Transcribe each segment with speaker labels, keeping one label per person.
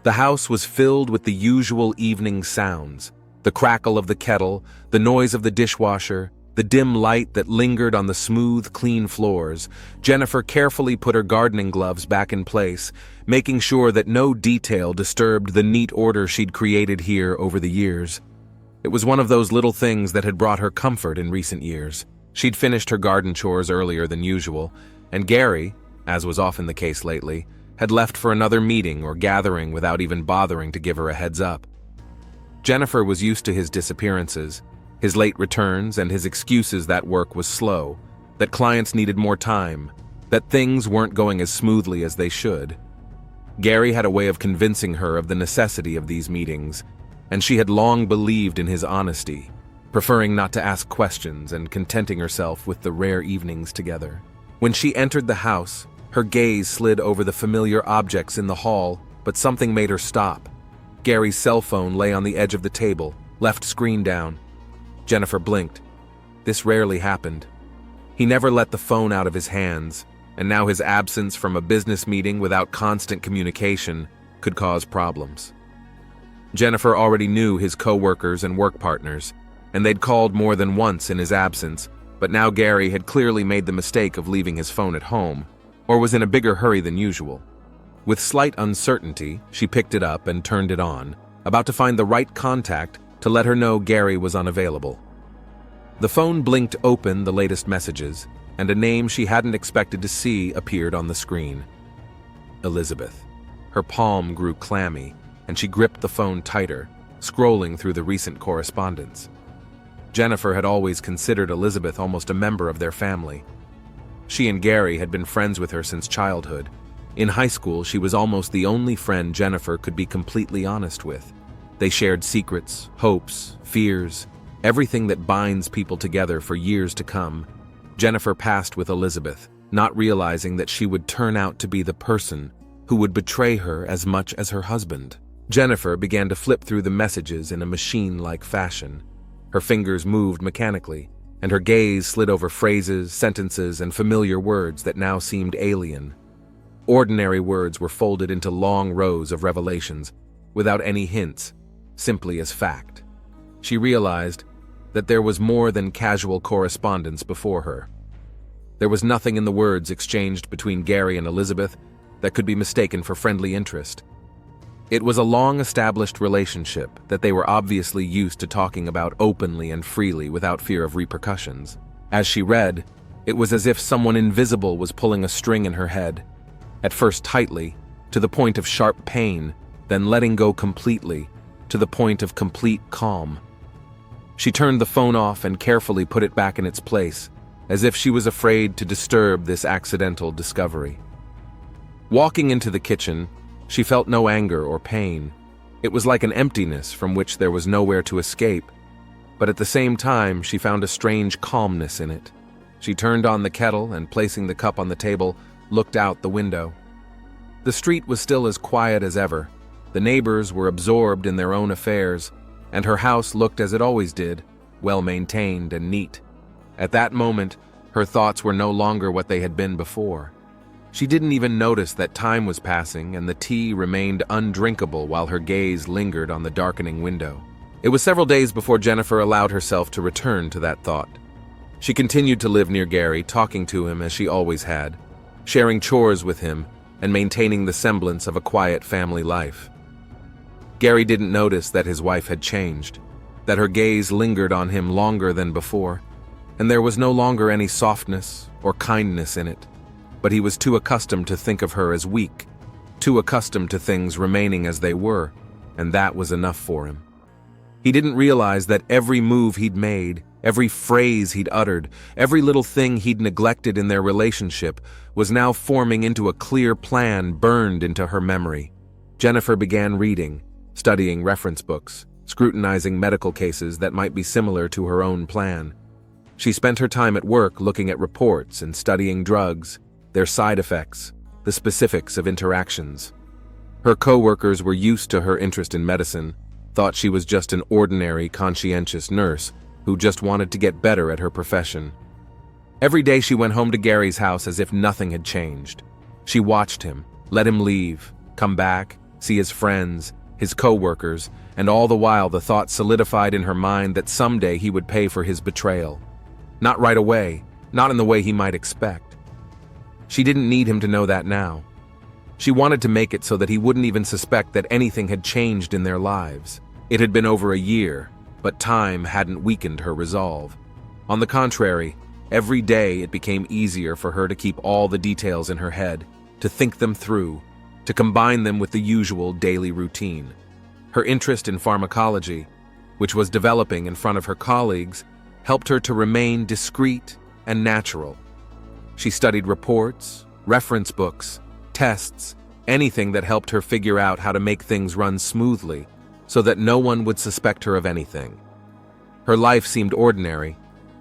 Speaker 1: The house was filled with the usual evening sounds: the crackle of the kettle, the noise of the dishwasher, the dim light that lingered on the smooth, clean floors. Jennifer carefully put her gardening gloves back in place, making sure that no detail disturbed the neat order she'd created here over the years. It was one of those little things that had brought her comfort in recent years. She'd finished her garden chores earlier than usual, and Gary, as was often the case lately, had left for another meeting or gathering without even bothering to give her a heads up. Jennifer was used to his disappearances, his late returns, and his excuses that work was slow, that clients needed more time, that things weren't going as smoothly as they should. Gary had a way of convincing her of the necessity of these meetings, and she had long believed in his honesty, preferring not to ask questions and contenting herself with the rare evenings together. When she entered the house, her gaze slid over the familiar objects in the hall, but something made her stop. Gary's cell phone lay on the edge of the table, left screen down. Jennifer blinked. This rarely happened. He never let the phone out of his hands, and now his absence from a business meeting without constant communication could cause problems. Jennifer already knew his co-workers and work partners, and they'd called more than once in his absence, but now Gary had clearly made the mistake of leaving his phone at home, or was in a bigger hurry than usual. With slight uncertainty, she picked it up and turned it on, about to find the right contact to let her know Gary was unavailable. The phone blinked open the latest messages, and a name she hadn't expected to see appeared on the screen. Elizabeth. Her palm grew clammy, and she gripped the phone tighter, scrolling through the recent correspondence. Jennifer had always considered Elizabeth almost a member of their family. She and Gary had been friends with her since childhood. In high school, she was almost the only friend Jennifer could be completely honest with. They shared secrets, hopes, fears, everything that binds people together for years to come. Jennifer passed with Elizabeth, not realizing that she would turn out to be the person who would betray her as much as her husband. Jennifer began to flip through the messages in a machine-like fashion. Her fingers moved mechanically, and her gaze slid over phrases, sentences, and familiar words that now seemed alien. Ordinary words were folded into long rows of revelations, without any hints, simply as fact. She realized that there was more than casual correspondence before her. There was nothing in the words exchanged between Gary and Elizabeth that could be mistaken for friendly interest. It was a long-established relationship that they were obviously used to talking about openly and freely without fear of repercussions. As she read, it was as if someone invisible was pulling a string in her head, at first tightly, to the point of sharp pain, then letting go completely, to the point of complete calm. She turned the phone off and carefully put it back in its place, as if she was afraid to disturb this accidental discovery. Walking into the kitchen, she felt no anger or pain. It was like an emptiness from which there was nowhere to escape, but at the same time she found a strange calmness in it. She turned on the kettle and, placing the cup on the table, looked out the window. The street was still as quiet as ever. The neighbors were absorbed in their own affairs, and her house looked as it always did, well-maintained and neat. At that moment, her thoughts were no longer what they had been before. She didn't even notice that time was passing and the tea remained undrinkable while her gaze lingered on the darkening window. It was several days before Jennifer allowed herself to return to that thought. She continued to live near Gary, talking to him as she always had, sharing chores with him, and maintaining the semblance of a quiet family life. Gary didn't notice that his wife had changed, that her gaze lingered on him longer than before, and there was no longer any softness or kindness in it. But he was too accustomed to think of her as weak, too accustomed to things remaining as they were, and that was enough for him. He didn't realize that every move he'd made, every phrase he'd uttered, every little thing he'd neglected in their relationship was now forming into a clear plan burned into her memory. Jennifer began reading, studying reference books, scrutinizing medical cases that might be similar to her own plan. She spent her time at work looking at reports and studying drugs, their side effects, the specifics of interactions. Her co-workers were used to her interest in medicine, thought she was just an ordinary, conscientious nurse who just wanted to get better at her profession. Every day she went home to Gary's house as if nothing had changed. She watched him, let him leave, come back, see his friends, his co-workers, and all the while the thought solidified in her mind that someday he would pay for his betrayal. Not right away, not in the way he might expect. She didn't need him to know that now. She wanted to make it so that he wouldn't even suspect that anything had changed in their lives. It had been over a year, but time hadn't weakened her resolve. On the contrary, every day it became easier for her to keep all the details in her head, to think them through, to combine them with the usual daily routine. Her interest in pharmacology, which was developing in front of her colleagues, helped her to remain discreet and natural. She studied reports, reference books, tests, anything that helped her figure out how to make things run smoothly so that no one would suspect her of anything. Her life seemed ordinary,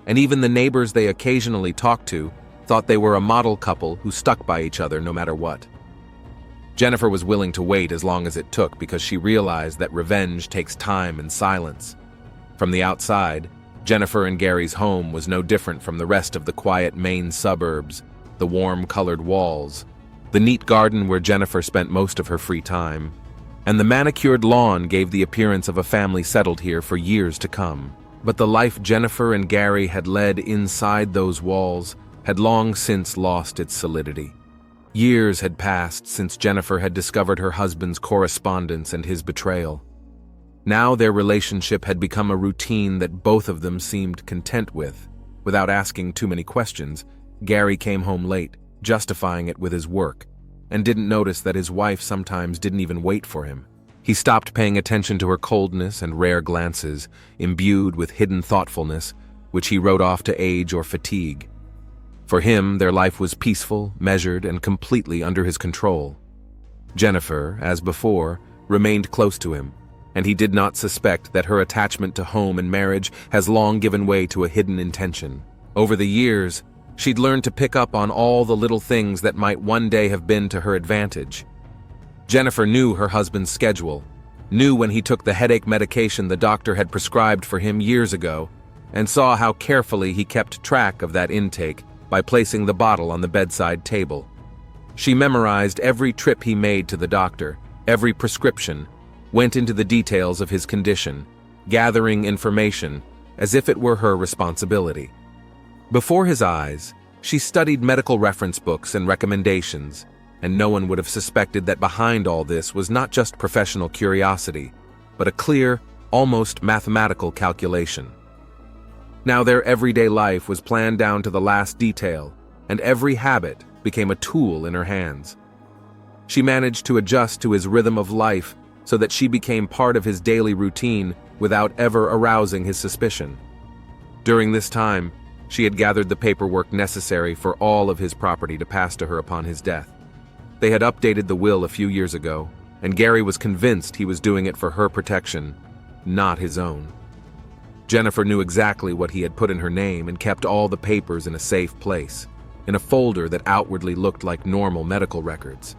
Speaker 1: and even the neighbors they occasionally talked to thought they were a model couple who stuck by each other no matter what. Jennifer was willing to wait as long as it took because she realized that revenge takes time and silence. From the outside, Jennifer and Gary's home was no different from the rest of the quiet Maine suburbs, the warm-colored walls, the neat garden where Jennifer spent most of her free time, and the manicured lawn gave the appearance of a family settled here for years to come. But the life Jennifer and Gary had led inside those walls had long since lost its solidity. Years had passed since Jennifer had discovered her husband's correspondence and his betrayal. Now their relationship had become a routine that both of them seemed content with. Without asking too many questions, Gary came home late, justifying it with his work, and didn't notice that his wife sometimes didn't even wait for him. He stopped paying attention to her coldness and rare glances, imbued with hidden thoughtfulness, which he wrote off to age or fatigue. For him, their life was peaceful, measured, and completely under his control. Jennifer, as before, remained close to him, and he did not suspect that her attachment to home and marriage has long given way to a hidden intention. Over the years, she'd learned to pick up on all the little things that might one day have been to her advantage. Jennifer knew her husband's schedule, knew when he took the headache medication the doctor had prescribed for him years ago, and saw how carefully he kept track of that intake by placing the bottle on the bedside table. She memorized every trip he made to the doctor, every prescription, went into the details of his condition, gathering information as if it were her responsibility. Before his eyes, she studied medical reference books and recommendations, and no one would have suspected that behind all this was not just professional curiosity, but a clear, almost mathematical calculation. Now their everyday life was planned down to the last detail, and every habit became a tool in her hands. She managed to adjust to his rhythm of life so that she became part of his daily routine without ever arousing his suspicion. During this time, she had gathered the paperwork necessary for all of his property to pass to her upon his death. They had updated the will a few years ago, and Gary was convinced he was doing it for her protection, not his own. Jennifer knew exactly what he had put in her name and kept all the papers in a safe place, in a folder that outwardly looked like normal medical records.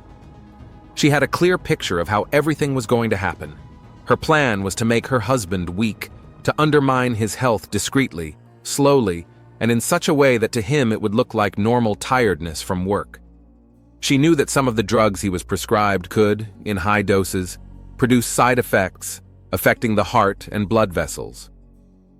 Speaker 1: She had a clear picture of how everything was going to happen. Her plan was to make her husband weak, to undermine his health discreetly, slowly, and in such a way that to him it would look like normal tiredness from work. She knew that some of the drugs he was prescribed could, in high doses, produce side effects affecting the heart and blood vessels.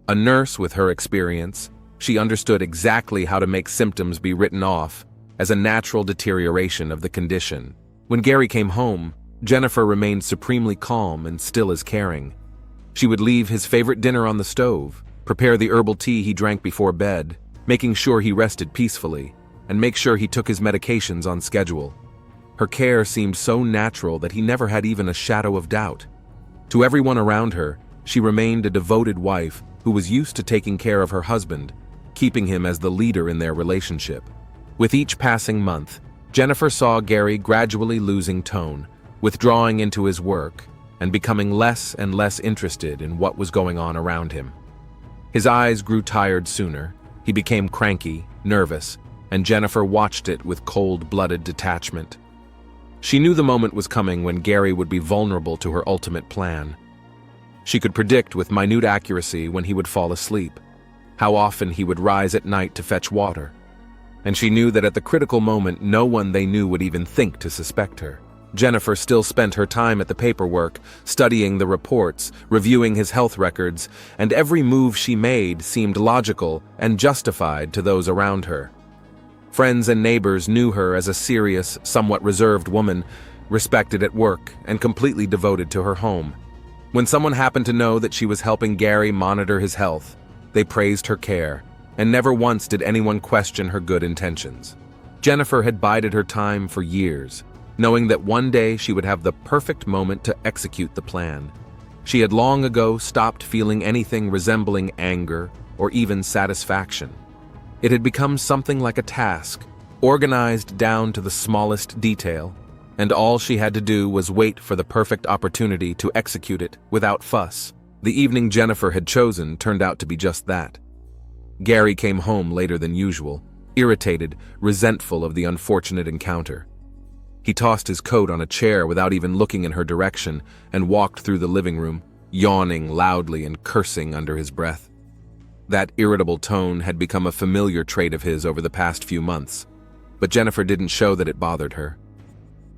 Speaker 1: A nurse with her experience, she understood exactly how to make symptoms be written off as a natural deterioration of the condition. When Gary came home, Jennifer remained supremely calm and still as caring. She would leave his favorite dinner on the stove, prepare the herbal tea he drank before bed, making sure he rested peacefully, and make sure he took his medications on schedule. Her care seemed so natural that he never had even a shadow of doubt. To everyone around her, she remained a devoted wife who was used to taking care of her husband, keeping him as the leader in their relationship. With each passing month, Jennifer saw Gary gradually losing tone, withdrawing into his work, and becoming less and less interested in what was going on around him. His eyes grew tired sooner, he became cranky, nervous, and Jennifer watched it with cold-blooded detachment. She knew the moment was coming when Gary would be vulnerable to her ultimate plan. She could predict with minute accuracy when he would fall asleep, how often he would rise at night to fetch water. And she knew that at the critical moment no one they knew would even think to suspect her. Jennifer still spent her time at the paperwork, studying the reports, reviewing his health records, and every move she made seemed logical and justified to those around her. Friends and neighbors knew her as a serious, somewhat reserved woman, respected at work and completely devoted to her home. When someone happened to know that she was helping Gary monitor his health, they praised her care, and never once did anyone question her good intentions. Jennifer had bided her time for years, knowing that one day she would have the perfect moment to execute the plan. She had long ago stopped feeling anything resembling anger or even satisfaction. It had become something like a task, organized down to the smallest detail, and all she had to do was wait for the perfect opportunity to execute it without fuss. The evening Jennifer had chosen turned out to be just that. Gary came home later than usual, irritated, resentful of the unfortunate encounter. He tossed his coat on a chair without even looking in her direction and walked through the living room, yawning loudly and cursing under his breath. That irritable tone had become a familiar trait of his over the past few months, but Jennifer didn't show that it bothered her.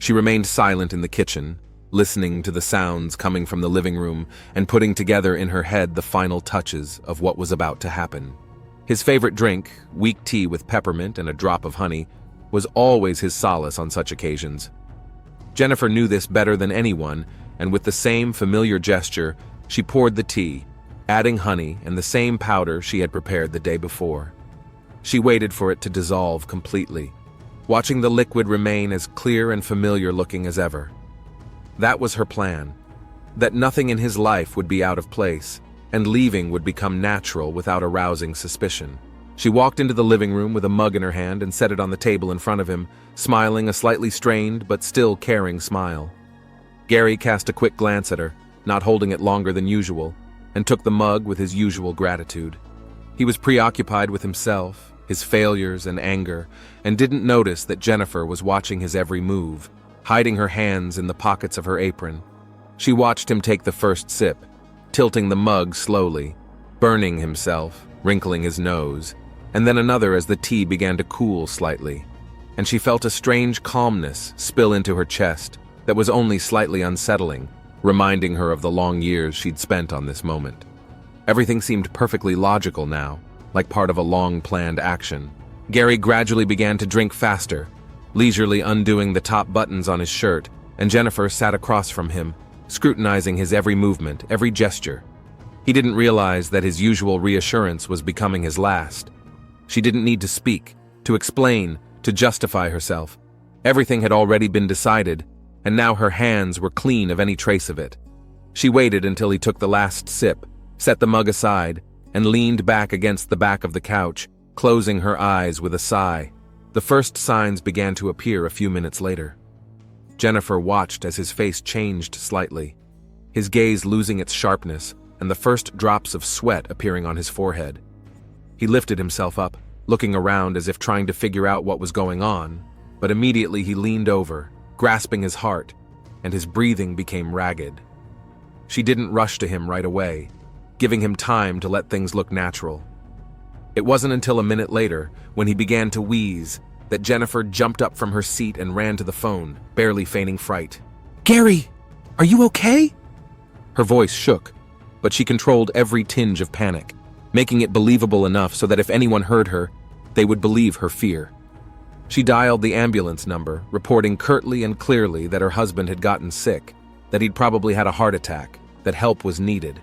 Speaker 1: She remained silent in the kitchen, listening to the sounds coming from the living room and putting together in her head the final touches of what was about to happen. His favorite drink, weak tea with peppermint and a drop of honey, was always his solace on such occasions. Jennifer knew this better than anyone, and with the same familiar gesture, she poured the tea, adding honey and the same powder she had prepared the day before. She waited for it to dissolve completely, watching the liquid remain as clear and familiar looking as ever. That was her plan, that nothing in his life would be out of place, and leaving would become natural without arousing suspicion. She walked into the living room with a mug in her hand and set it on the table in front of him, smiling a slightly strained but still caring smile. Gary cast a quick glance at her, not holding it longer than usual, and took the mug with his usual gratitude. He was preoccupied with himself, his failures and anger, and didn't notice that Jennifer was watching his every move, hiding her hands in the pockets of her apron. She watched him take the first sip, tilting the mug slowly, burning himself, wrinkling his nose, and then another as the tea began to cool slightly, and she felt a strange calmness spill into her chest that was only slightly unsettling, reminding her of the long years she'd spent on this moment. Everything seemed perfectly logical now, like part of a long-planned action. Gary gradually began to drink faster, leisurely undoing the top buttons on his shirt, and Jennifer sat across from him, scrutinizing his every movement, every gesture. He didn't realize that his usual reassurance was becoming his last. She didn't need to speak, to explain, to justify herself. Everything had already been decided, and now her hands were clean of any trace of it. She waited until he took the last sip, set the mug aside, and leaned back against the back of the couch, closing her eyes with a sigh. The first signs began to appear a few minutes later. Jennifer watched as his face changed slightly, his gaze losing its sharpness and the first drops of sweat appearing on his forehead. He lifted himself up, looking around as if trying to figure out what was going on, but immediately he leaned over, grasping his heart, and his breathing became ragged. She didn't rush to him right away, giving him time to let things look natural. It wasn't until a minute later, when he began to wheeze, that Jennifer jumped up from her seat and ran to the phone, barely feigning fright. "Gary, are you okay?" Her voice shook, but she controlled every tinge of panic, making it believable enough so that if anyone heard her, they would believe her fear. She dialed the ambulance number, reporting curtly and clearly that her husband had gotten sick, that he'd probably had a heart attack, that help was needed.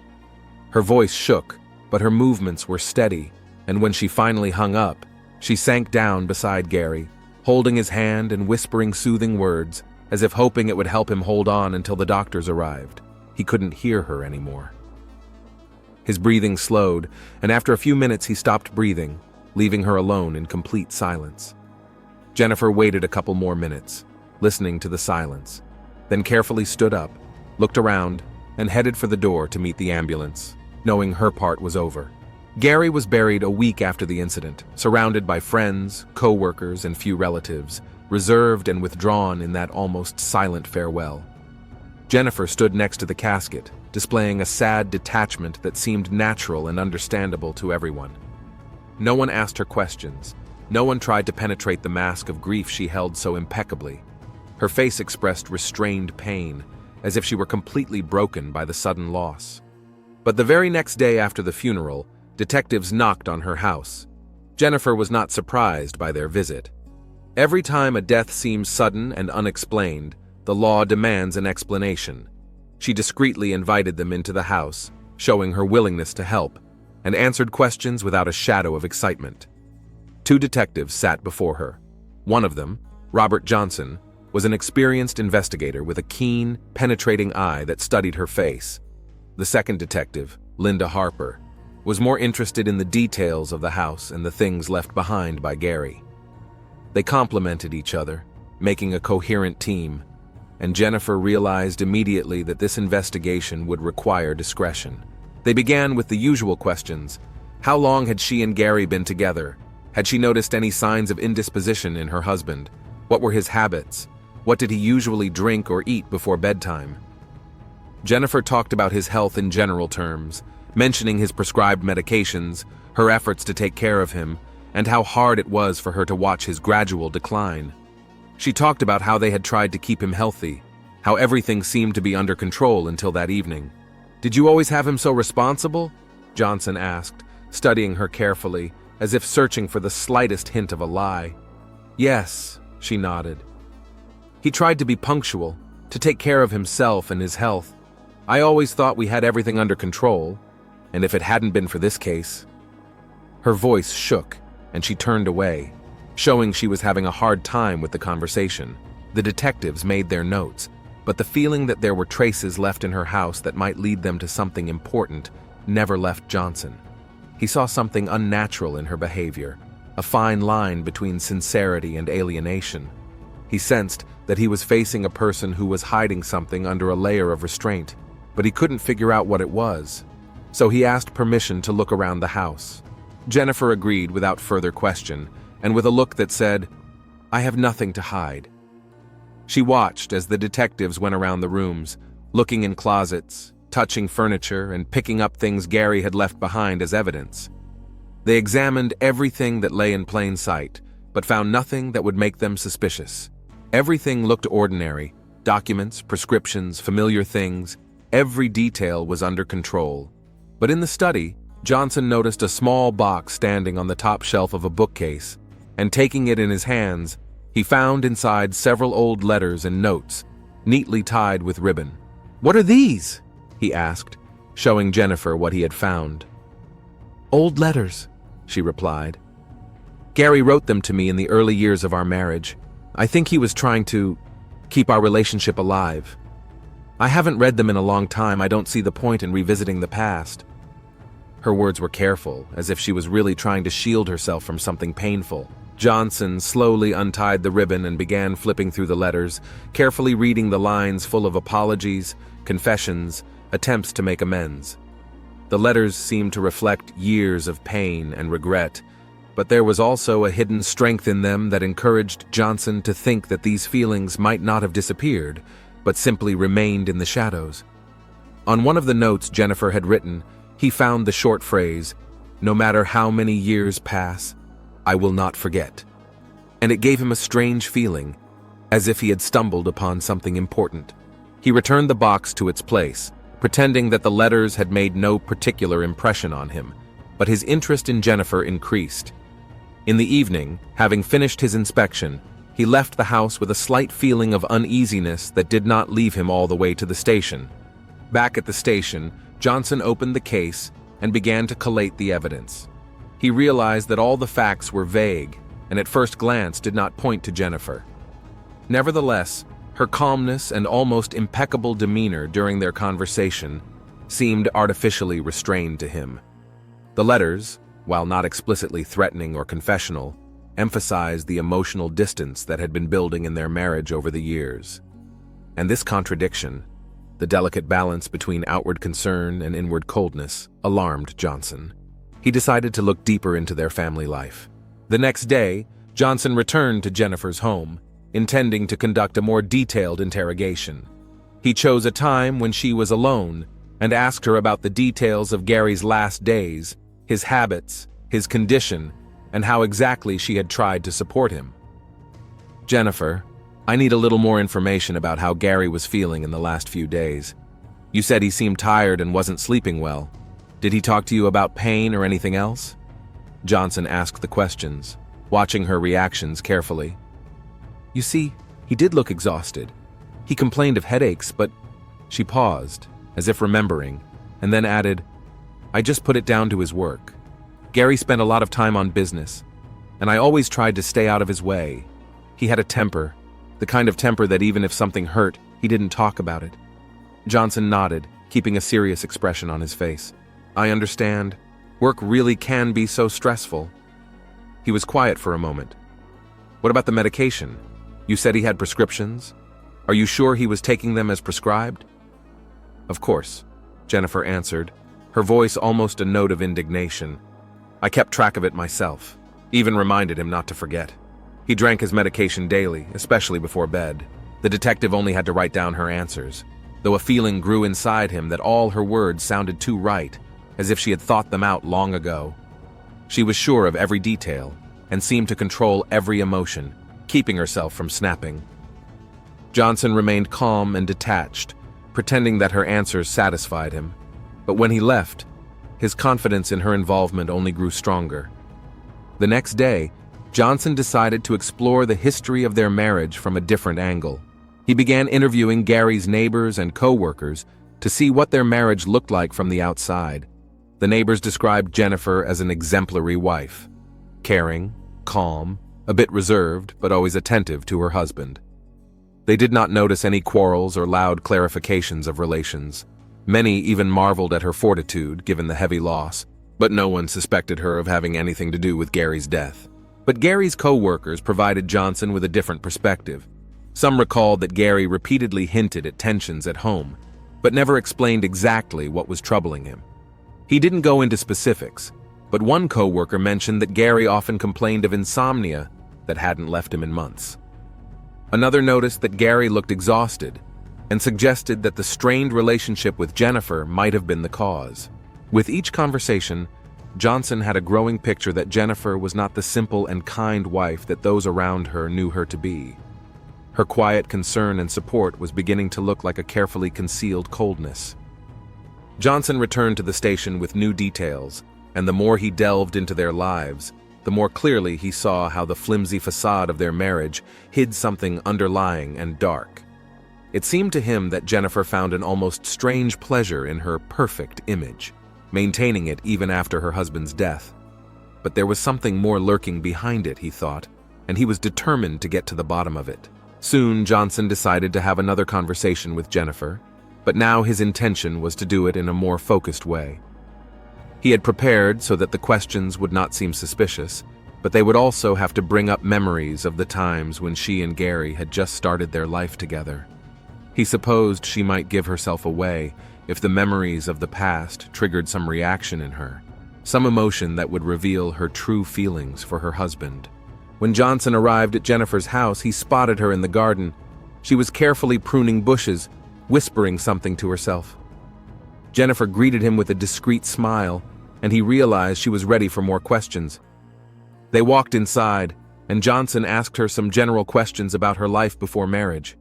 Speaker 1: Her voice shook, but her movements were steady, and when she finally hung up, she sank down beside Gary, holding his hand and whispering soothing words, as if hoping it would help him hold on until the doctors arrived. He couldn't hear her anymore. His breathing slowed, and after a few minutes he stopped breathing, leaving her alone in complete silence. Jennifer waited a couple more minutes, listening to the silence, then carefully stood up, looked around, and headed for the door to meet the ambulance, knowing her part was over. Gary was buried a week after the incident, surrounded by friends, co-workers, and few relatives, reserved and withdrawn in that almost silent farewell. Jennifer stood next to the casket, displaying a sad detachment that seemed natural and understandable to everyone. No one asked her questions. No one tried to penetrate the mask of grief she held so impeccably. Her face expressed restrained pain, as if she were completely broken by the sudden loss. But the very next day after the funeral, detectives knocked on her house. Jennifer was not surprised by their visit. Every time a death seems sudden and unexplained, the law demands an explanation. She discreetly invited them into the house, showing her willingness to help, and answered questions without a shadow of excitement. Two detectives sat before her. One of them, Robert Johnson, was an experienced investigator with a keen, penetrating eye that studied her face. The second detective, Linda Harper, was more interested in the details of the house and the things left behind by Gary. They complemented each other, making a coherent team, and Jennifer realized immediately that this investigation would require discretion. They began with the usual questions. How long had she and Gary been together? Had she noticed any signs of indisposition in her husband? What were his habits? What did he usually drink or eat before bedtime? Jennifer talked about his health in general terms, mentioning his prescribed medications, her efforts to take care of him, and how hard it was for her to watch his gradual decline. She talked about how they had tried to keep him healthy, how everything seemed to be under control until that evening. "Did you always have him so responsible?" Johnson asked, studying her carefully, as if searching for the slightest hint of a lie. "Yes," she nodded. "He tried to be punctual, to take care of himself and his health. I always thought we had everything under control, and if it hadn't been for this case..." Her voice shook, and she turned away, showing she was having a hard time with the conversation. The detectives made their notes, but the feeling that there were traces left in her house that might lead them to something important never left Johnson. He saw something unnatural in her behavior, a fine line between sincerity and alienation. He sensed that he was facing a person who was hiding something under a layer of restraint, but he couldn't figure out what it was. So he asked permission to look around the house. Jennifer agreed without further question, and with a look that said, "I have nothing to hide." She watched as the detectives went around the rooms, looking in closets, touching furniture, and picking up things Gary had left behind as evidence. They examined everything that lay in plain sight, but found nothing that would make them suspicious. Everything looked ordinary: documents, prescriptions, familiar things. Every detail was under control. But in the study, Johnson noticed a small box standing on the top shelf of a bookcase, and taking it in his hands, he found inside several old letters and notes, neatly tied with ribbon. "What are these?" he asked, showing Jennifer what he had found. "Old letters," she replied. "Gary wrote them to me in the early years of our marriage. I think he was trying to keep our relationship alive. I haven't read them in a long time. I don't see the point in revisiting the past." Her words were careful, as if she was really trying to shield herself from something painful. Johnson slowly untied the ribbon and began flipping through the letters, carefully reading the lines full of apologies, confessions, attempts to make amends. The letters seemed to reflect years of pain and regret, but there was also a hidden strength in them that encouraged Johnson to think that these feelings might not have disappeared, but simply remained in the shadows. On one of the notes Jennifer had written, he found the short phrase, "No matter how many years pass, I will not forget." And it gave him a strange feeling, as if he had stumbled upon something important. He returned the box to its place, pretending that the letters had made no particular impression on him, but his interest in Jennifer increased. In the evening, having finished his inspection, he left the house with a slight feeling of uneasiness that did not leave him all the way to the station. Back at the station, Johnson opened the case and began to collate the evidence. He realized that all the facts were vague, and at first glance did not point to Jennifer. Nevertheless, her calmness and almost impeccable demeanor during their conversation seemed artificially restrained to him. The letters, while not explicitly threatening or confessional, emphasized the emotional distance that had been building in their marriage over the years. And this contradiction, the delicate balance between outward concern and inward coldness, alarmed Johnson. He decided to look deeper into their family life. The next day, Johnson returned to Jennifer's home, intending to conduct a more detailed interrogation. He chose a time when she was alone and asked her about the details of Gary's last days, his habits, his condition, and how exactly she had tried to support him. "Jennifer," I need a little more information about how Gary was feeling in the last few days. You said he seemed tired and wasn't sleeping well. Did he talk to you about pain or anything else? Johnson asked the questions, watching her reactions carefully. You see, he did look exhausted. He complained of headaches, but she paused, as if remembering, and then added, I just put it down to his work. Gary spent a lot of time on business, and I always tried to stay out of his way. He had a temper, the kind of temper that even if something hurt, he didn't talk about it. Johnson nodded, keeping a serious expression on his face. I understand. Work really can be so stressful. He was quiet for a moment. What about the medication? You said he had prescriptions? Are you sure he was taking them as prescribed? Of course, Jennifer answered, her voice almost a note of indignation. I kept track of it myself, even reminded him not to forget. He drank his medication daily, especially before bed. The detective only had to write down her answers, though a feeling grew inside him that all her words sounded too right, as if she had thought them out long ago. She was sure of every detail, and seemed to control every emotion, keeping herself from snapping. Johnson remained calm and detached, pretending that her answers satisfied him. But when he left, his confidence in her involvement only grew stronger. The next day, Johnson decided to explore the history of their marriage from a different angle. He began interviewing Gary's neighbors and co-workers to see what their marriage looked like from the outside. The neighbors described Jennifer as an exemplary wife, caring, calm, a bit reserved, but always attentive to her husband. They did not notice any quarrels or loud clarifications of relations. Many even marveled at her fortitude, given the heavy loss, but no one suspected her of having anything to do with Gary's death. But Gary's co-workers provided Johnson with a different perspective. Some recalled that Gary repeatedly hinted at tensions at home, but never explained exactly what was troubling him. He didn't go into specifics, but one co-worker mentioned that Gary often complained of insomnia that hadn't left him in months. Another noticed that Gary looked exhausted and suggested that the strained relationship with Jennifer might have been the cause. With each conversation, Johnson had a growing picture that Jennifer was not the simple and kind wife that those around her knew her to be. Her quiet concern and support was beginning to look like a carefully concealed coldness. Johnson returned to the station with new details, and the more he delved into their lives, the more clearly he saw how the flimsy facade of their marriage hid something underlying and dark. It seemed to him that Jennifer found an almost strange pleasure in her perfect image, maintaining it even after her husband's death. But there was something more lurking behind it, he thought, and he was determined to get to the bottom of it. Soon, Johnson decided to have another conversation with Jennifer, but now his intention was to do it in a more focused way. He had prepared so that the questions would not seem suspicious, but they would also have to bring up memories of the times when she and Gary had just started their life together. He supposed she might give herself away if the memories of the past triggered some reaction in her, some emotion that would reveal her true feelings for her husband. When Johnson arrived at Jennifer's house, he spotted her in the garden. She was carefully pruning bushes, whispering something to herself. Jennifer greeted him with a discreet smile, and he realized she was ready for more questions. They walked inside, and Johnson asked her some general questions about her life before marriage.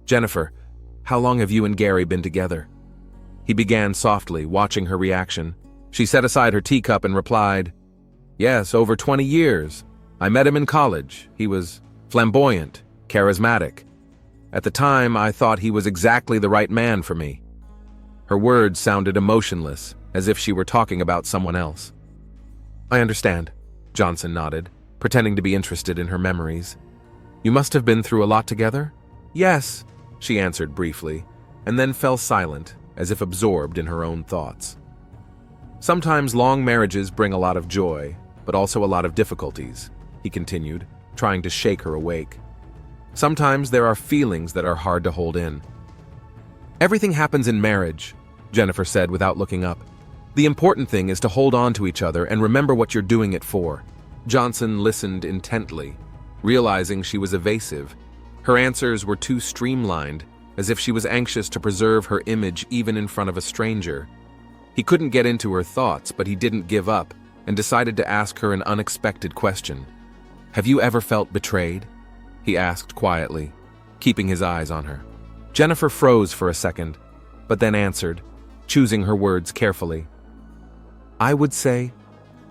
Speaker 1: Jennifer, how long have you and Gary been together? He began softly, watching her reaction. She set aside her teacup and replied, Yes, over 20 years. I met him in college. He was flamboyant, charismatic. At the time, I thought he was exactly the right man for me. Her words sounded emotionless, as if she were talking about someone else. I understand, Johnson nodded, pretending to be interested in her memories. You must have been through a lot together? Yes, she answered briefly, and then fell silent, as if absorbed in her own thoughts. Sometimes long marriages bring a lot of joy, but also a lot of difficulties, he continued, trying to shake her awake. Sometimes there are feelings that are hard to hold in. Everything happens in marriage, Jennifer said without looking up. The important thing is to hold on to each other and remember what you're doing it for. Johnson listened intently, realizing she was evasive. Her answers were too streamlined, as if she was anxious to preserve her image even in front of a stranger. He couldn't get into her thoughts, but he didn't give up and decided to ask her an unexpected question. Have you ever felt betrayed? He asked quietly. keeping his eyes on her. Jennifer froze for a second, but then answered, choosing her words carefully. I would say,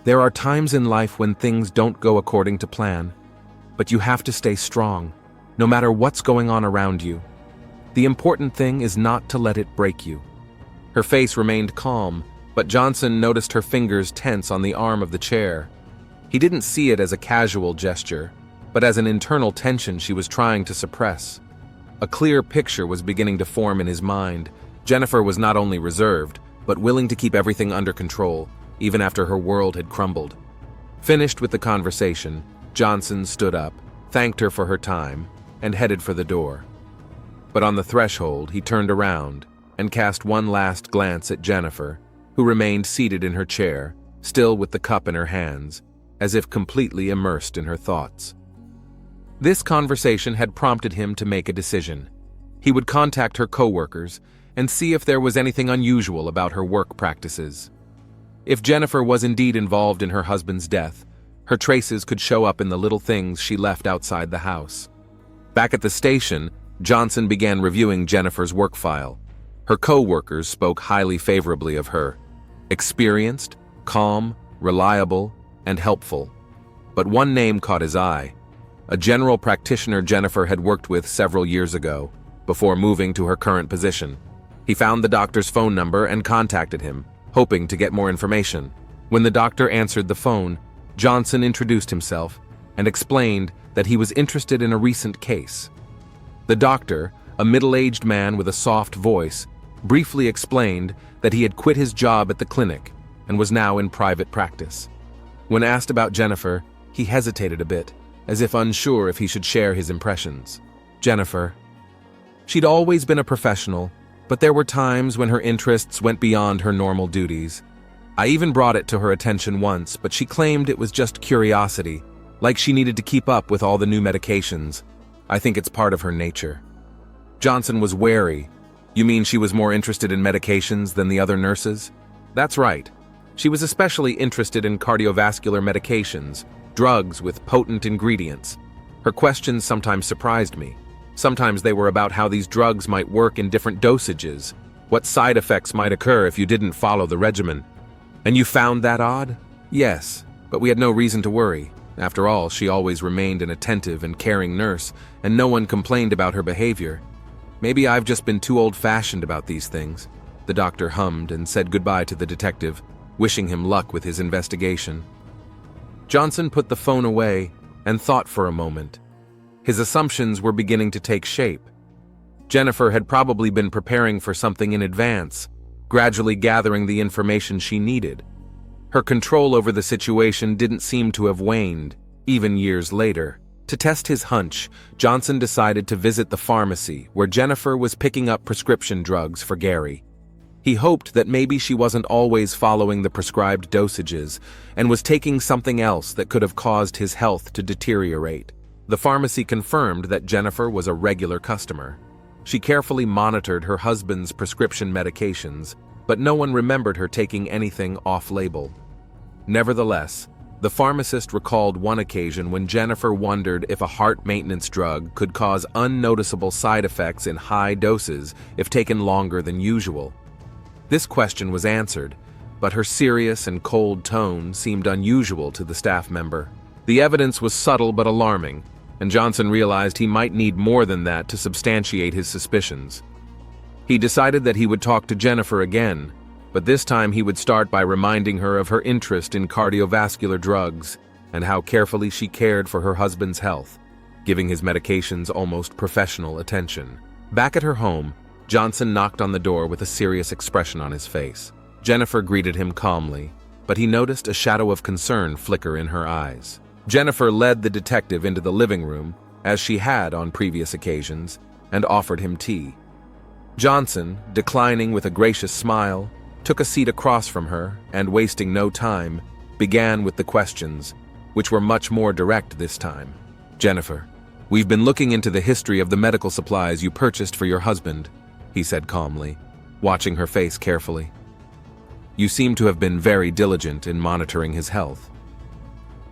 Speaker 1: there are times in life when things don't go according to plan, but you have to stay strong, no matter what's going on around you. The important thing is not to let it break you. Her face remained calm, but Johnson noticed her fingers tense on the arm of the chair. He didn't see it as a casual gesture, but as an internal tension she was trying to suppress. A clear picture was beginning to form in his mind. Jennifer was not only reserved, but willing to keep everything under control, even after her world had crumbled. Finished with the conversation, Johnson stood up, thanked her for her time, and headed for the door. But on the threshold, he turned around and cast one last glance at Jennifer, who remained seated in her chair, still with the cup in her hands, as if completely immersed in her thoughts. This conversation had prompted him to make a decision. He would contact her coworkers and see if there was anything unusual about her work practices. If Jennifer was indeed involved in her husband's death, her traces could show up in the little things she left outside the house. Back at the station, Johnson began reviewing Jennifer's work file. Her co-workers spoke highly favorably of her. Experienced, calm, reliable, and helpful. But one name caught his eye. A general practitioner Jennifer had worked with several years ago, before moving to her current position. He found the doctor's phone number and contacted him, hoping to get more information. When the doctor answered the phone, Johnson introduced himself and explained that he was interested in a recent case. The doctor, a middle-aged man with a soft voice, briefly explained that he had quit his job at the clinic and was now in private practice. When asked about Jennifer, he hesitated a bit, as if unsure if he should share his impressions. Jennifer. She'd always been a professional, but there were times when her interests went beyond her normal duties. I even brought it to her attention once, but she claimed it was just curiosity, like she needed to keep up with all the new medications. I think it's part of her nature. Johnson was wary. You mean she was more interested in medications than the other nurses? That's right. She was especially interested in cardiovascular medications, drugs with potent ingredients. Her questions sometimes surprised me. Sometimes they were about how these drugs might work in different dosages, what side effects might occur if you didn't follow the regimen. And you found that odd? Yes, but we had no reason to worry. After all, she always remained an attentive and caring nurse, and no one complained about her behavior. Maybe I've just been too old-fashioned about these things. The doctor hummed and said goodbye to the detective, wishing him luck with his investigation. Johnson put the phone away and thought for a moment. His assumptions were beginning to take shape. Jennifer had probably been preparing for something in advance, gradually gathering the information she needed. Her control over the situation didn't seem to have waned, even years later. To test his hunch, Johnson decided to visit the pharmacy where Jennifer was picking up prescription drugs for Gary. He hoped that maybe she wasn't always following the prescribed dosages and was taking something else that could have caused his health to deteriorate. The pharmacy confirmed that Jennifer was a regular customer. She carefully monitored her husband's prescription medications, but no one remembered her taking anything off-label. Nevertheless, the pharmacist recalled one occasion when Jennifer wondered if a heart maintenance drug could cause unnoticeable side effects in high doses if taken longer than usual. This question was answered, but her serious and cold tone seemed unusual to the staff member. The evidence was subtle but alarming, and Johnson realized he might need more than that to substantiate his suspicions. He decided that he would talk to Jennifer again, but this time he would start by reminding her of her interest in cardiovascular drugs and how carefully she cared for her husband's health, giving his medications almost professional attention. Back at her home, Johnson knocked on the door with a serious expression on his face. Jennifer greeted him calmly, but he noticed a shadow of concern flicker in her eyes. Jennifer led the detective into the living room, as she had on previous occasions, and offered him tea. Johnson, declining with a gracious smile, took a seat across from her and, wasting no time, began with the questions, which were much more direct this time. Jennifer, we've been looking into the history of the medical supplies you purchased for your husband, he said calmly, watching her face carefully. You seem to have been very diligent in monitoring his health.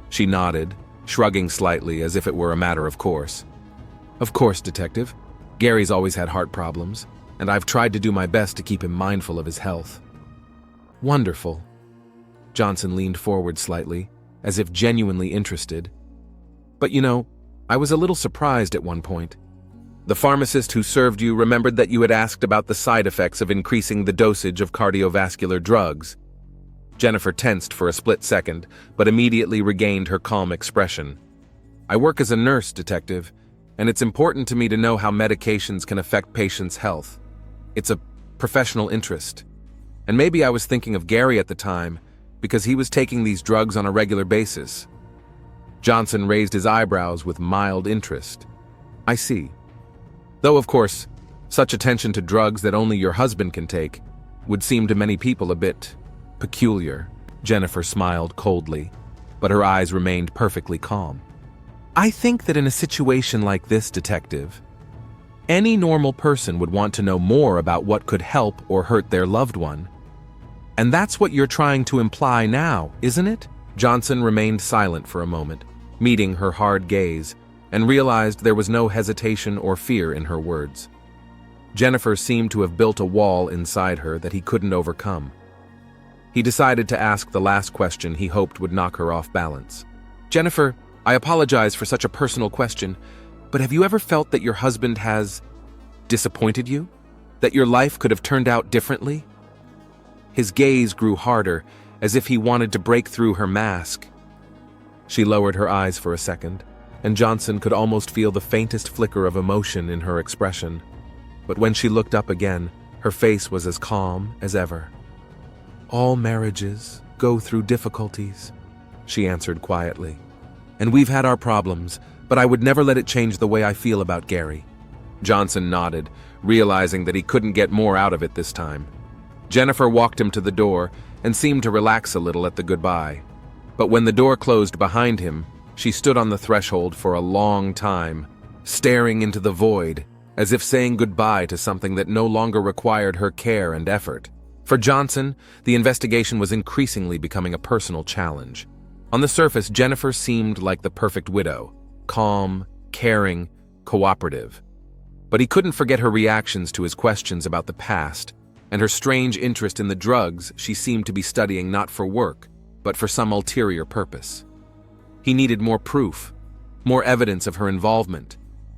Speaker 1: She nodded, shrugging slightly as if it were a matter of course. Of course, Detective. Gary's always had heart problems, and I've tried to do my best to keep him mindful of his health." "Wonderful." Johnson leaned forward slightly, as if genuinely interested. "But I was a little surprised at one point. The pharmacist who served you remembered that you had asked about the side effects of increasing the dosage of cardiovascular drugs." Jennifer tensed for a split second, but immediately regained her calm expression. "I work as a nurse, Detective, and it's important to me to know how medications can affect patients' health. It's a professional interest. And maybe I was thinking of Gary at the time, because he was taking these drugs on a regular basis." Johnson raised his eyebrows with mild interest. "I see. Though, of course, such attention to drugs that only your husband can take would seem to many people a bit peculiar." Jennifer smiled coldly, but her eyes remained perfectly calm. "I think that in a situation like this, Detective, any normal person would want to know more about what could help or hurt their loved one. And that's what you're trying to imply now, isn't it?" Johnson remained silent for a moment, meeting her hard gaze, and realized there was no hesitation or fear in her words. Jennifer seemed to have built a wall inside her that he couldn't overcome. He decided to ask the last question he hoped would knock her off balance. "Jennifer, I apologize for such a personal question, but have you ever felt that your husband has disappointed you? That your life could have turned out differently?" His gaze grew harder, as if he wanted to break through her mask. She lowered her eyes for a second, and Johnson could almost feel the faintest flicker of emotion in her expression. But when she looked up again, her face was as calm as ever. "All marriages go through difficulties," she answered quietly. "And we've had our problems, but I would never let it change the way I feel about Gary." Johnson nodded, realizing that he couldn't get more out of it this time. Jennifer walked him to the door and seemed to relax a little at the goodbye. But when the door closed behind him, she stood on the threshold for a long time, staring into the void, as if saying goodbye to something that no longer required her care and effort. For Johnson, the investigation was increasingly becoming a personal challenge. On the surface, Jennifer seemed like the perfect widow, calm, caring, cooperative. But he couldn't forget her reactions to his questions about the past, and her strange interest in the drugs she seemed to be studying not for work, but for some ulterior purpose. He needed more proof, more evidence of her involvement,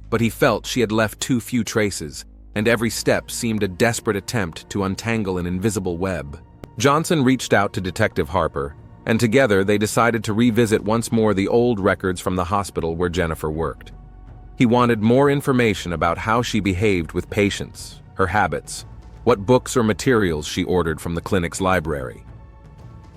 Speaker 1: but he felt she had left too few traces, and every step seemed a desperate attempt to untangle an invisible web. Johnson reached out to Detective Harper, and together they decided to revisit once more the old records from the hospital where Jennifer worked. He wanted more information about how she behaved with patients, her habits, what books or materials she ordered from the clinic's library.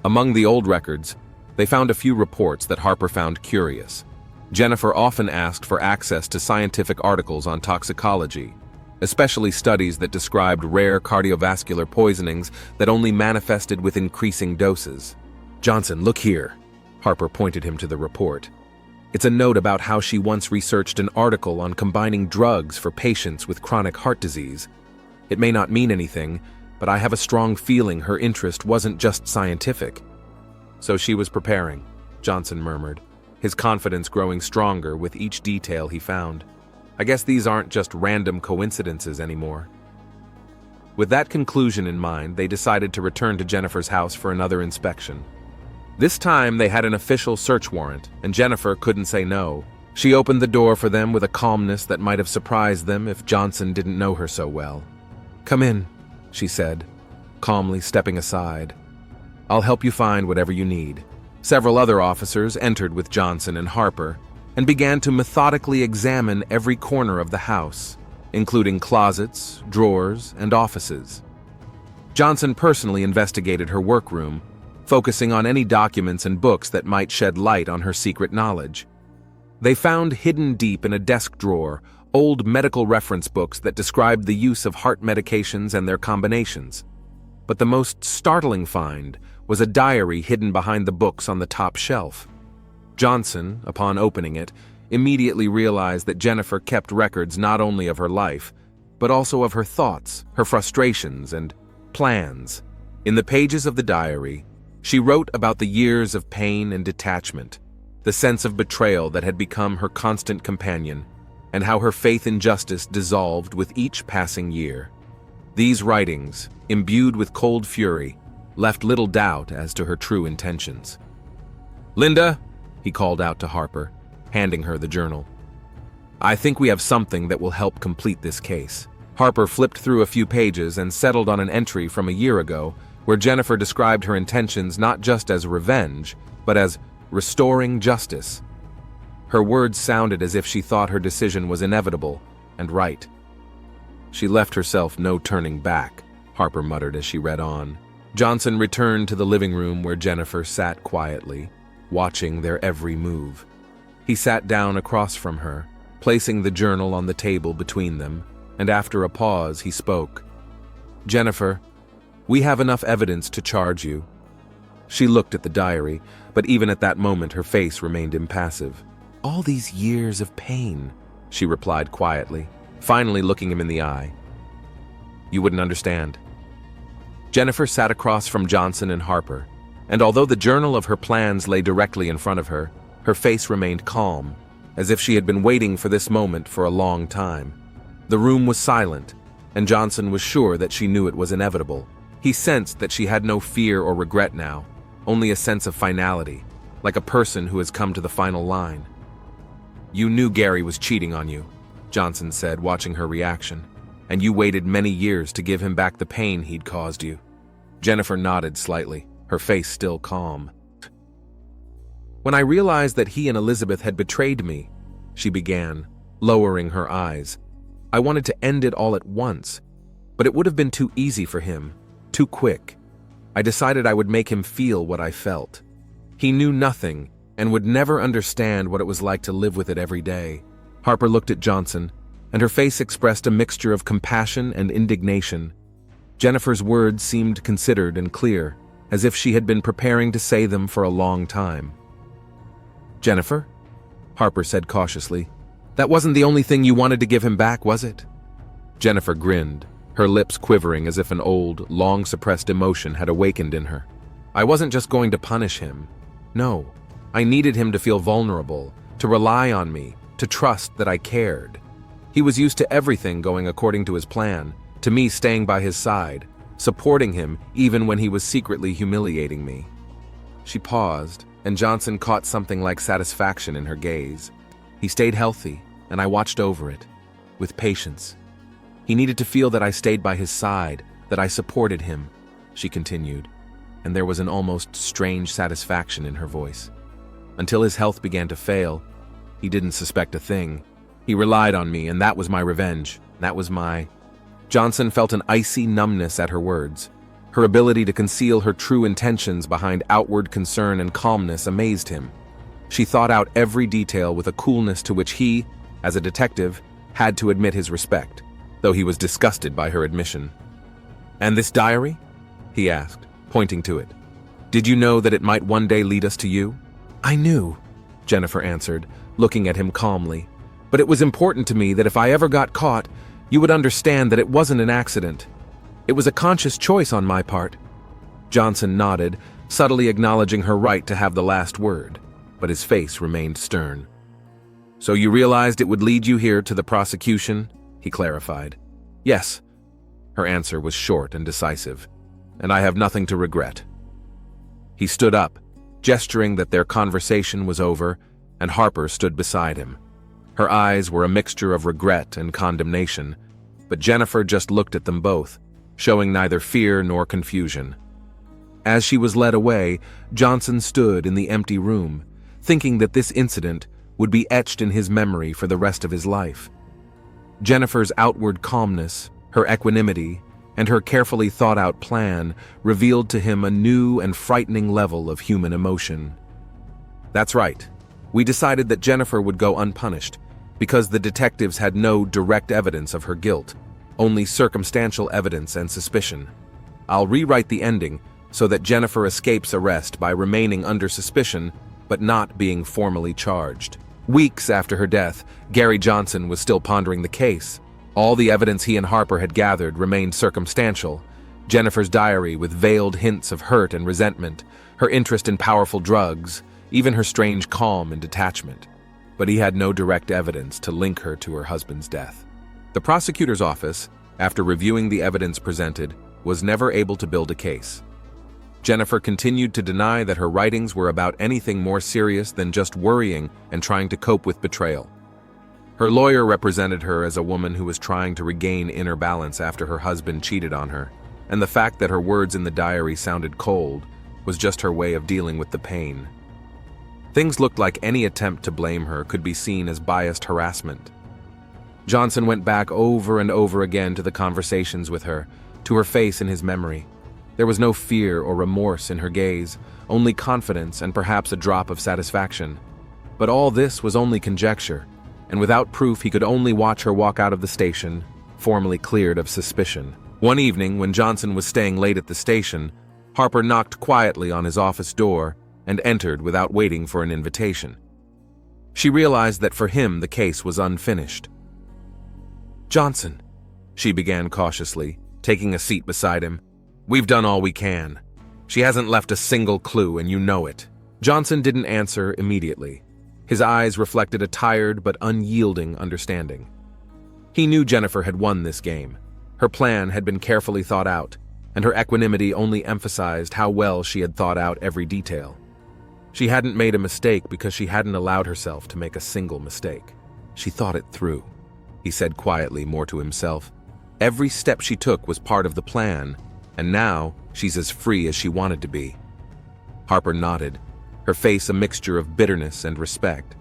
Speaker 1: Among the old records, they found a few reports that Harper found curious. Jennifer often asked for access to scientific articles on toxicology, especially studies that described rare cardiovascular poisonings that only manifested with increasing doses. "Johnson, look here." Harper pointed him to the report. "It's a note about how she once researched an article on combining drugs for patients with chronic heart disease. It may not mean anything, but I have a strong feeling her interest wasn't just scientific." "So she was preparing," Johnson murmured, his confidence growing stronger with each detail he found. "I guess these aren't just random coincidences anymore." With that conclusion in mind, they decided to return to Jennifer's house for another inspection. This time they had an official search warrant, and Jennifer couldn't say no. She opened the door for them with a calmness that might have surprised them if Johnson didn't know her so well. "Come in," she said, calmly stepping aside. "I'll help you find whatever you need." Several other officers entered with Johnson and Harper and began to methodically examine every corner of the house, including closets, drawers, and offices. Johnson personally investigated her workroom, focusing on any documents and books that might shed light on her secret knowledge. They found hidden deep in a desk drawer old medical reference books that described the use of heart medications and their combinations. But the most startling find was a diary hidden behind the books on the top shelf. Johnson, upon opening it, immediately realized that Jennifer kept records not only of her life, but also of her thoughts, her frustrations, and plans. In the pages of the diary, she wrote about the years of pain and detachment, the sense of betrayal that had become her constant companion, and how her faith in justice dissolved with each passing year. These writings, imbued with cold fury, left little doubt as to her true intentions. "Linda," he called out to Harper, handing her the journal. "I think we have something that will help complete this case." Harper flipped through a few pages and settled on an entry from a year ago where Jennifer described her intentions not just as revenge, but as restoring justice. Her words sounded as if she thought her decision was inevitable and right. "She left herself no turning back," Harper muttered as she read on. Johnson returned to the living room where Jennifer sat quietly, watching their every move. He sat down across from her, placing the journal on the table between them, and after a pause he spoke. "Jennifer, we have enough evidence to charge you." She looked at the diary, but even at that moment her face remained impassive. "All these years of pain," she replied quietly, finally looking him in the eye. "You wouldn't understand." Jennifer sat across from Johnson and Harper, and although the journal of her plans lay directly in front of her, her face remained calm, as if she had been waiting for this moment for a long time. The room was silent, and Johnson was sure that she knew it was inevitable. He sensed that she had no fear or regret now, only a sense of finality, like a person who has come to the final line. "You knew Gary was cheating on you," Johnson said, watching her reaction, "and you waited many years to give him back the pain he'd caused you." Jennifer nodded slightly, her face still calm. "When I realized that he and Elizabeth had betrayed me," she began, lowering her eyes, "I wanted to end it all at once, but it would have been too easy for him, too quick. I decided I would make him feel what I felt. He knew nothing and would never understand what it was like to live with it every day." Harper looked at Johnson, and her face expressed a mixture of compassion and indignation. Jennifer's words seemed considered and clear, as if she had been preparing to say them for a long time. "Jennifer," Harper said cautiously, "that wasn't the only thing you wanted to give him back, was it?" Jennifer grinned, her lips quivering as if an old, long-suppressed emotion had awakened in her. "I wasn't just going to punish him. No, I needed him to feel vulnerable, to rely on me, to trust that I cared. He was used to everything going according to his plan, to me staying by his side, supporting him even when he was secretly humiliating me." She paused, and Johnson caught something like satisfaction in her gaze. "He stayed healthy, and I watched over it, with patience. He needed to feel that I stayed by his side, that I supported him," she continued, and there was an almost strange satisfaction in her voice. "Until his health began to fail, he didn't suspect a thing. He relied on me, and that was my revenge. That was my—" Johnson felt an icy numbness at her words. Her ability to conceal her true intentions behind outward concern and calmness amazed him. She thought out every detail with a coolness to which he, as a detective, had to admit his respect, though he was disgusted by her admission. "And this diary?" he asked, pointing to it. "Did you know that it might one day lead us to you?" "I knew," Jennifer answered, looking at him calmly. "But it was important to me that if I ever got caught, you would understand that it wasn't an accident. It was a conscious choice on my part." Johnson nodded, subtly acknowledging her right to have the last word, but his face remained stern. "So you realized it would lead you here to the prosecution?" he clarified. "Yes." Her answer was short and decisive, "and I have nothing to regret." He stood up, gesturing that their conversation was over, and Harper stood beside him. Her eyes were a mixture of regret and condemnation, but Jennifer just looked at them both, showing neither fear nor confusion. As she was led away, Johnson stood in the empty room, thinking that this incident would be etched in his memory for the rest of his life. Jennifer's outward calmness, her equanimity, and her carefully thought-out plan revealed to him a new and frightening level of human emotion. "That's right. We decided that Jennifer would go unpunished, because the detectives had no direct evidence of her guilt, only circumstantial evidence and suspicion. I'll rewrite the ending so that Jennifer escapes arrest by remaining under suspicion but not being formally charged." Weeks after her death, Gary Johnson was still pondering the case. All the evidence he and Harper had gathered remained circumstantial. Jennifer's diary with veiled hints of hurt and resentment, her interest in powerful drugs, even her strange calm and detachment. but he had no direct evidence to link her to her husband's death. The prosecutor's office, after reviewing the evidence presented, was never able to build a case. Jennifer continued to deny that her writings were about anything more serious than just worrying and trying to cope with betrayal. Her lawyer represented her as a woman who was trying to regain inner balance after her husband cheated on her, and the fact that her words in the diary sounded cold was just her way of dealing with the pain. Things looked like any attempt to blame her could be seen as biased harassment. Johnson went back over and over again to the conversations with her, to her face in his memory. There was no fear or remorse in her gaze, only confidence and perhaps a drop of satisfaction. But all this was only conjecture, and without proof he could only watch her walk out of the station, formally cleared of suspicion. One evening, when Johnson was staying late at the station, Harper knocked quietly on his office door and entered without waiting for an invitation. She realized that for him the case was unfinished. "Johnson," she began cautiously, taking a seat beside him, "we've done all we can. She hasn't left a single clue, and you know it." Johnson didn't answer immediately. His eyes reflected a tired but unyielding understanding. He knew Jennifer had won this game. Her plan had been carefully thought out, and her equanimity only emphasized how well she had thought out every detail. She hadn't made a mistake because she hadn't allowed herself to make a single mistake. She thought it through, he said quietly, more to himself. Every step she took was part of the plan, and now she's as free as she wanted to be. Harper nodded, her face a mixture of bitterness and respect.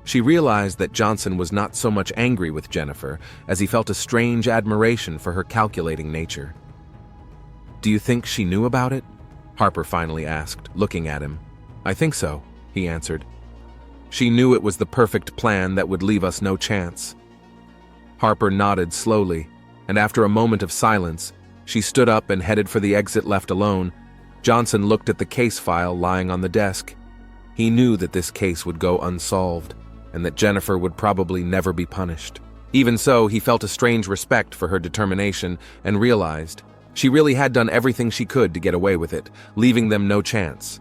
Speaker 1: She realized that Johnson was not so much angry with Jennifer as he felt a strange admiration for her calculating nature. "Do you think she knew about it?" Harper finally asked, looking at him. "I think so," he answered. "She knew it was the perfect plan that would leave us no chance." Harper nodded slowly, and after a moment of silence, she stood up and headed for the exit left alone. Johnson looked at the case file lying on the desk. He knew that this case would go unsolved, and that Jennifer would probably never be punished. Even so, he felt a strange respect for her determination and realized she really had done everything she could to get away with it, leaving them no chance.